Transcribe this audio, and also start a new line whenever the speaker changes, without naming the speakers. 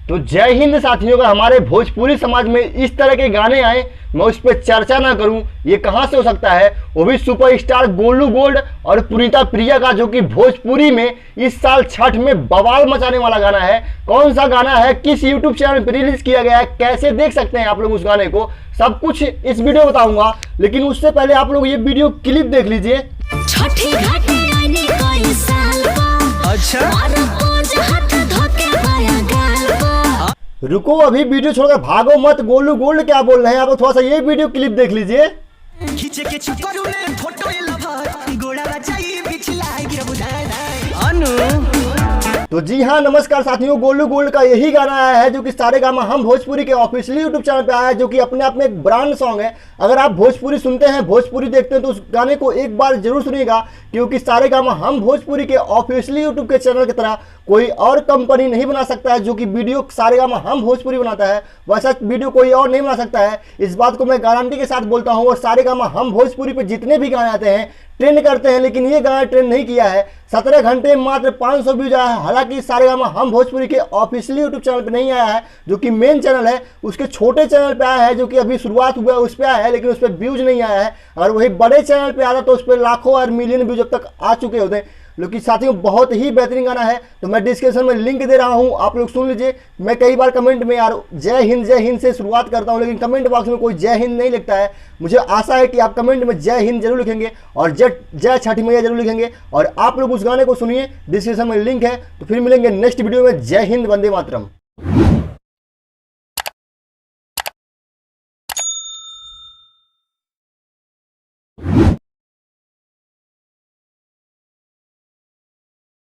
तो जय हिंद साथियों, का हमारे भोजपुरी समाज में इस तरह के गाने आए मैं उस पर चर्चा ना करूं ये कहां से हो सकता है। वो भी सुपरस्टार गोलू गोल्ड और पुनीता प्रिया का, जो कि भोजपुरी में इस साल छठ में बवाल मचाने वाला गाना है। कौन सा गाना है, किस यूट्यूब चैनल पर रिलीज किया गया है, कैसे देख सकते हैं आप लोग उस गाने को, सब कुछ इस वीडियो बताऊंगा। लेकिन उससे पहले आप लोग ये वीडियो क्लिप देख लीजिए।
अच्छा
रुको, अभी वीडियो छोड़कर भागो मत। गोलू गोल्ड क्या बोल रहे हैं आप, थोड़ा सा ये वीडियो क्लिप देख लीजिए। तो जी हाँ, नमस्कार साथियों, गोलू गोल्ड का यही गाना आया है जो कि सारेगामा हम भोजपुरी के ऑफिशियली यूट्यूब चैनल पे आया है, जो कि अपने आप में एक ब्रांड सॉन्ग है। अगर आप भोजपुरी सुनते हैं, भोजपुरी देखते हैं, तो उस गाने को एक बार जरूर सुनिएगा, क्योंकि सारेगामा हम भोजपुरी के ऑफिशियली यूट्यूब के चैनल की तरह कोई और कंपनी नहीं बना सकता है जो कि वीडियो सारेगामा हम भोजपुरी बनाता है, वैसा वीडियो कोई और नहीं बना सकता है। इस बात को मैं गारंटी के साथ बोलता हूँ। और सारेगामा हम भोजपुरी पे जितने भी गाने आते हैं ट्रेंड करते हैं, लेकिन ये गाना ट्रेंड नहीं किया है। 17 घंटे में मात्र 500 व्यूज आया है। हालांकि सारेगामा हम भोजपुरी के ऑफिशियली यूट्यूब चैनल पे नहीं आया है, जो कि मेन चैनल है, उसके छोटे चैनल पे आया है, जो कि अभी शुरुआत हुआ है उस पर आया है, लेकिन उस पर व्यूज नहीं आया है। अगर वही बड़े चैनल पे आता तो उस पर लाखों और मिलियन व्यूज अब तक आ चुके होते हैं। लेकिन साथियों, बहुत ही बेहतरीन गाना है, तो मैं डिस्क्रिप्शन में लिंक दे रहा हूं, आप लोग सुन लीजिए। मैं कई बार कमेंट में यार जय हिंद से शुरुआत करता हूं, लेकिन कमेंट बॉक्स में कोई जय हिंद नहीं लिखता है। मुझे आशा है कि आप कमेंट में जय हिंद जरूर लिखेंगे और जय छठी मैया जरूर लिखेंगे। और आप लोग उस गाने को सुनिए, डिस्क्रिप्शन में लिंक है। तो फिर मिलेंगे नेक्स्ट वीडियो में। जय हिंद, वंदे मातरम।